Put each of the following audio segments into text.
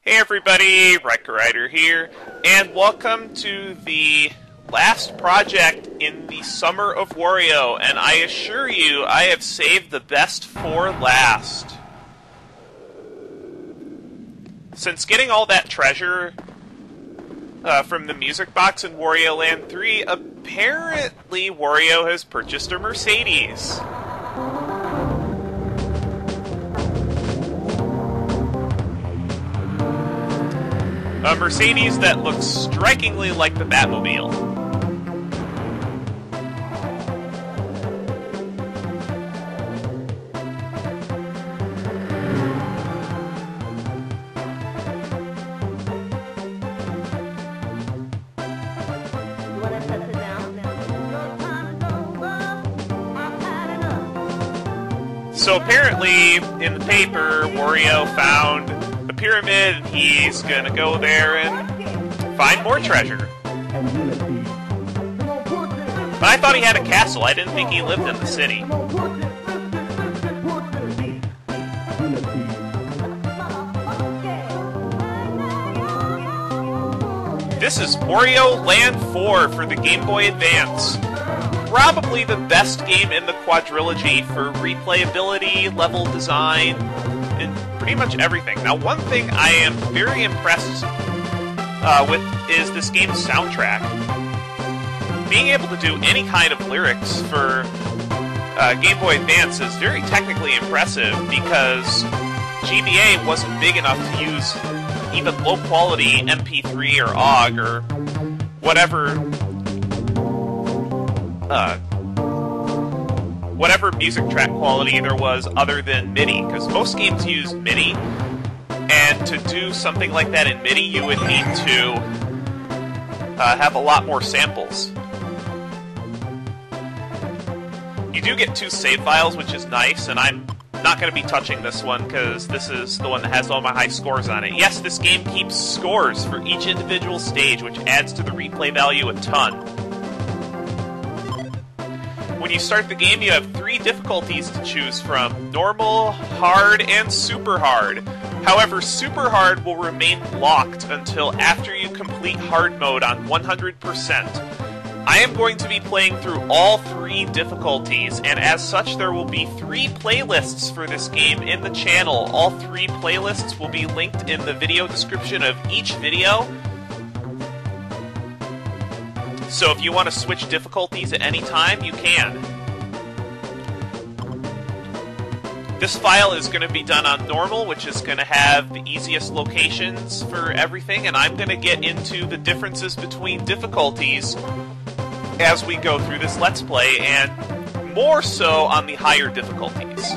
Hey everybody, Riker Rider here, and welcome to the last project in the Summer of Wario, and I assure you, I have saved the best for last. Since getting all that treasure from the music box in Wario Land 3, apparently Wario has purchased a Mercedes. A Mercedes that looks strikingly like the Batmobile. So apparently, in the paper, Wario found the pyramid, and he's gonna go there and find more treasure. But I thought he had a castle. I didn't think he lived in the city. This is Wario Land 4 for the Game Boy Advance. Probably the best game in the quadrilogy for replayability, level design, and pretty much everything. Now, one thing I am very impressed with is this game's soundtrack. Being able to do any kind of lyrics for Game Boy Advance is very technically impressive because GBA wasn't big enough to use even low-quality MP3 or OGG or whatever music track quality there was other than MIDI, because most games use MIDI, and to do something like that in MIDI you would need to have a lot more samples. You do get 2 save files, which is nice, and I'm not going to be touching this one because this is the one that has all my high scores on it. Yes, this game keeps scores for each individual stage, which adds to the replay value a ton. When you start the game, you have 3 difficulties to choose from: normal, hard, and super hard. However, super hard will remain locked until after you complete hard mode on 100%. I am going to be playing through all 3 difficulties, and as such there will be 3 playlists for this game in the channel. All 3 playlists will be linked in the video description of each video. So if you want to switch difficulties at any time, you can. This file is going to be done on normal, which is going to have the easiest locations for everything, and I'm going to get into the differences between difficulties as we go through this Let's Play, and more so on the higher difficulties.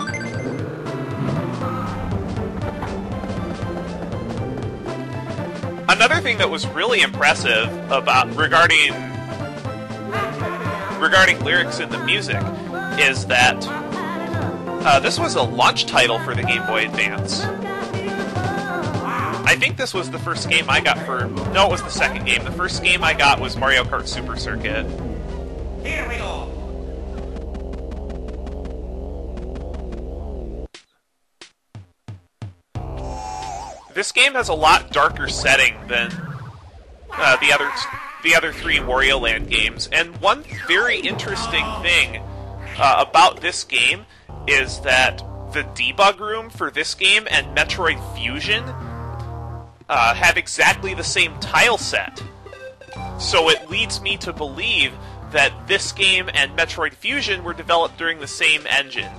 Another thing that was really impressive regarding lyrics in the music is that this was a launch title for the Game Boy Advance. I think this was the first game I got for... No, it was the second game. The first game I got was Mario Kart Super Circuit. Here we go! This game has a lot darker setting than the other 3 Wario Land games, and one very interesting thing about this game is that the debug room for this game and Metroid Fusion have exactly the same tile set. So it leads me to believe that this game and Metroid Fusion were developed during the same engine.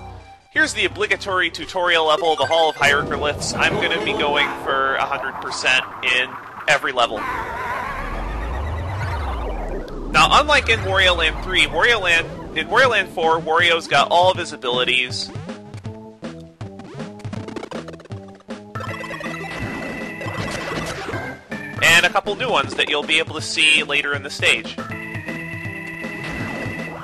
Here's the obligatory tutorial level, the Hall of Hieroglyphs. I'm going to be going for 100% in every level. Now, unlike in Wario Land 3, in Wario Land 4, Wario's got all of his abilities. And a couple new ones that you'll be able to see later in the stage.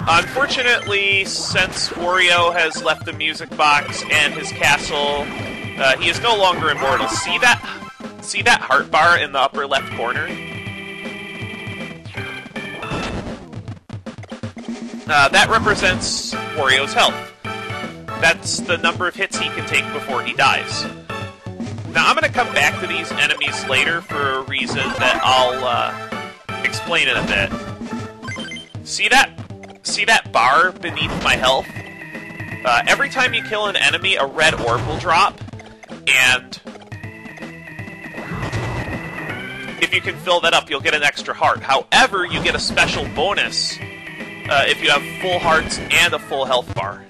Unfortunately, since Wario has left the music box and his castle, he is no longer immortal. See that heart bar in the upper left corner? That represents Wario's health. That's the number of hits he can take before he dies. Now, I'm going to come back to these enemies later for a reason that I'll explain in a bit. See that bar beneath my health? Every time you kill an enemy, a red orb will drop, and if you can fill that up, you'll get an extra heart. However, you get a special bonus if you have full hearts and a full health bar.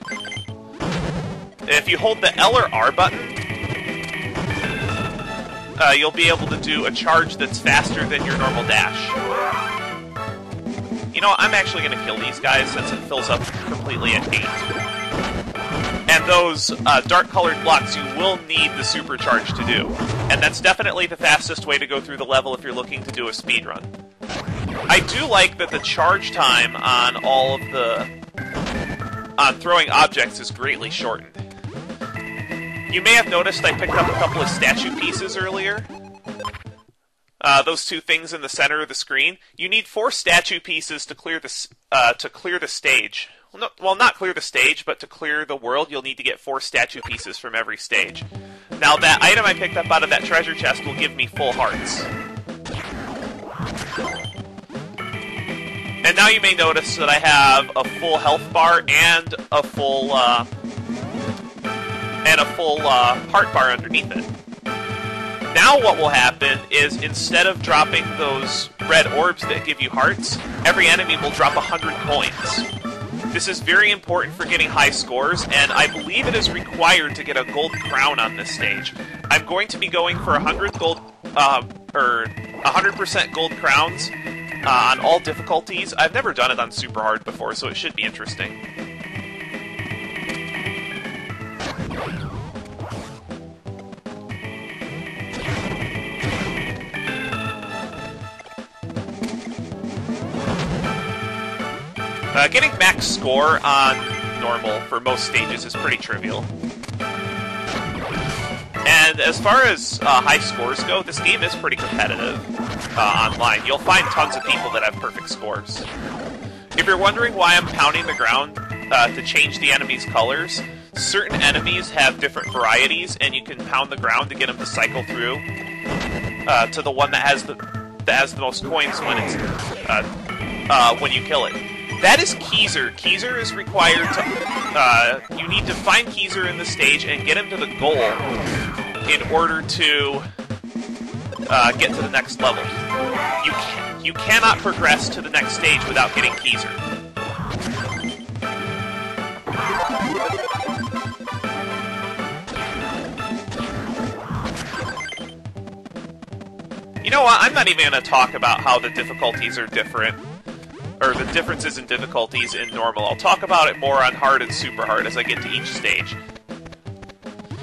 If you hold the L or R button, you'll be able to do a charge that's faster than your normal dash. You know, I'm actually going to kill these guys since it fills up completely at 8. And those dark-colored blocks you will need the supercharge to do. And that's definitely the fastest way to go through the level if you're looking to do a speedrun. I do like that the charge time on all of on throwing objects is greatly shortened. You may have noticed I picked up a couple of statue pieces earlier. Those two things in the center of the screen. You need 4 statue pieces to clear the stage. Well, not clear the stage, but to clear the world, you'll need to get 4 statue pieces from every stage. Now, that item I picked up out of that treasure chest will give me full hearts. And now you may notice that I have a full health bar and a full heart bar underneath it. Now what will happen is, instead of dropping those red orbs that give you hearts, every enemy will drop 100 coins. This is very important for getting high scores, and I believe it is required to get a gold crown on this stage. I'm going to be going for 100% gold crowns on all difficulties. I've never done it on super hard before, so it should be interesting. Getting max score on normal for most stages is pretty trivial. And as far as high scores go, this game is pretty competitive online. You'll find tons of people that have perfect scores. If you're wondering why I'm pounding the ground to change the enemy's colors, certain enemies have different varieties, and you can pound the ground to get them to cycle through to the one that has the most coins when you kill it. That is Keezer. Keezer is required to... you need to find Keezer in the stage and get him to the goal in order to get to the next level. You cannot progress to the next stage without getting Keezer. You know what? I'm not even going to talk about how the difficulties are different, or the differences in difficulties in normal. I'll talk about it more on hard and super hard as I get to each stage.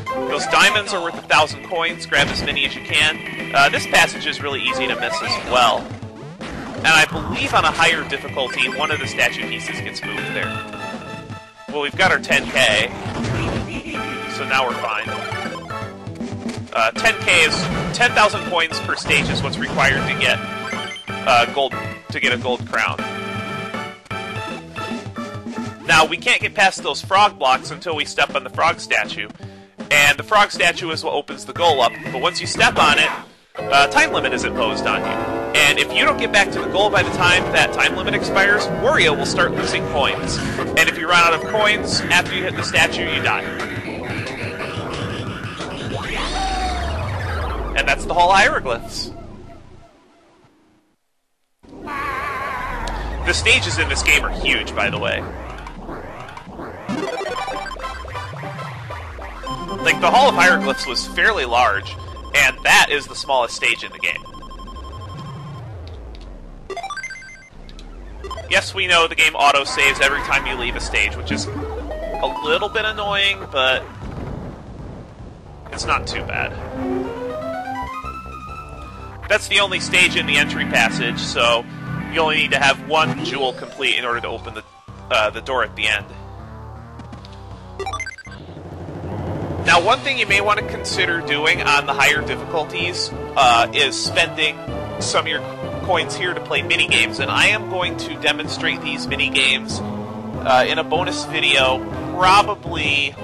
Those diamonds are worth 1,000 coins. Grab as many as you can. This passage is really easy to miss as well. And I believe on a higher difficulty, one of the statue pieces gets moved there. Well, we've got our 10k, so now we're fine. 10k is 10,000 coins per stage is what's required to get a gold crown. Now, we can't get past those frog blocks until we step on the frog statue. And the frog statue is what opens the goal up, but once you step on it, a time limit is imposed on you. And if you don't get back to the goal by the time that time limit expires, Wario will start losing coins. And if you run out of coins after you hit the statue, you die. And that's the whole Hieroglyphs. The stages in this game are huge, by the way. Like, the Hall of Hieroglyphs was fairly large, and that is the smallest stage in the game. Yes, we know the game auto-saves every time you leave a stage, which is a little bit annoying, but it's not too bad. That's the only stage in the entry passage, so you only need to have one jewel complete in order to open the door at the end. Now, one thing you may want to consider doing on the higher difficulties is spending some of your coins here to play mini-games, and I am going to demonstrate these mini-games in a bonus video, probably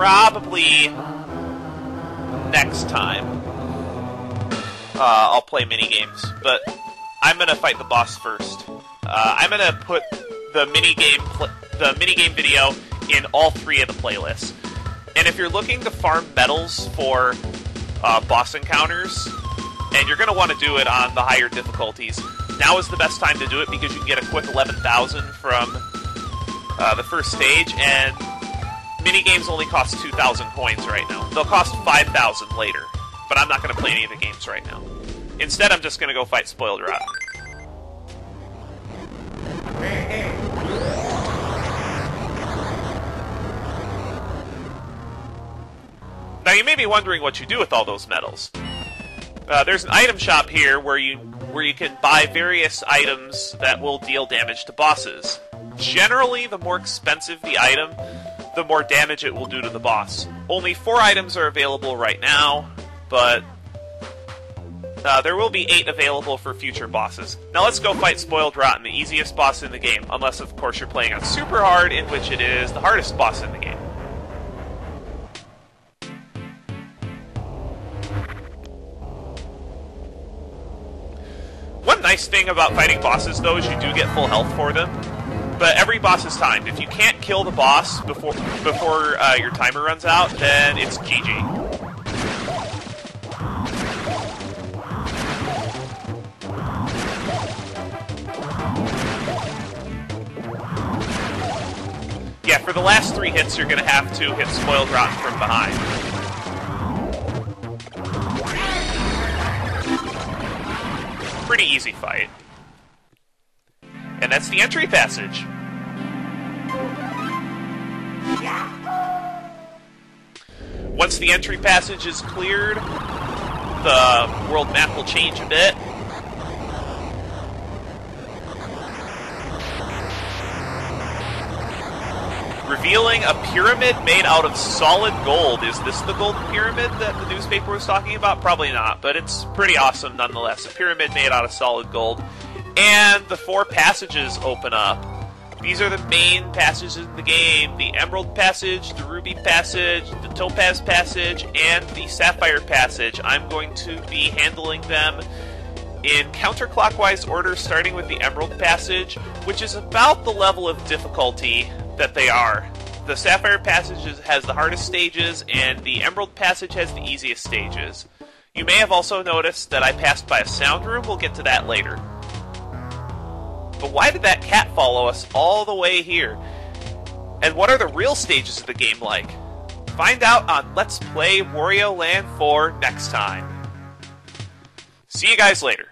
probably next time I'll play minigames, but I'm gonna fight the boss first. I'm gonna put the minigame video in all 3 of the playlists. And if you're looking to farm medals for boss encounters, and you're gonna want to do it on the higher difficulties, now is the best time to do it because you can get a quick 11,000 from the first stage, and minigames only cost 2,000 coins right now. They'll cost 5,000 later, but I'm not going to play any of the games right now. Instead, I'm just going to go fight Spoiled Rotten. Now, you may be wondering what you do with all those medals. There's an item shop here where you can buy various items that will deal damage to bosses. Generally, the more expensive the item, the more damage it will do to the boss. Only 4 items are available right now, but there will be 8 available for future bosses. Now let's go fight Spoiled Rotten, the easiest boss in the game, unless of course you're playing on Super Hard, in which it is the hardest boss in the game. One nice thing about fighting bosses, though, is you do get full health for them. But every boss is timed. If you can't kill the boss before your timer runs out, then it's GG. Yeah, for the last 3 hits, you're going to have to hit Spoiled Rotten from behind. Pretty easy fight. And that's the entry passage. Once the entry passage is cleared, the world map will change a bit. Revealing a pyramid made out of solid gold. Is this the golden pyramid that the newspaper was talking about? Probably not, but it's pretty awesome nonetheless. A pyramid made out of solid gold. And the 4 passages open up. These are the main passages in the game. The Emerald Passage, the Ruby Passage, the Topaz Passage, and the Sapphire Passage. I'm going to be handling them in counterclockwise order, starting with the Emerald Passage, which is about the level of difficulty that they are. The Sapphire Passage has the hardest stages, and the Emerald Passage has the easiest stages. You may have also noticed that I passed by a sound room. We'll get to that later. But why did that cat follow us all the way here? And what are the real stages of the game like? Find out on Let's Play Wario Land 4 next time. See you guys later.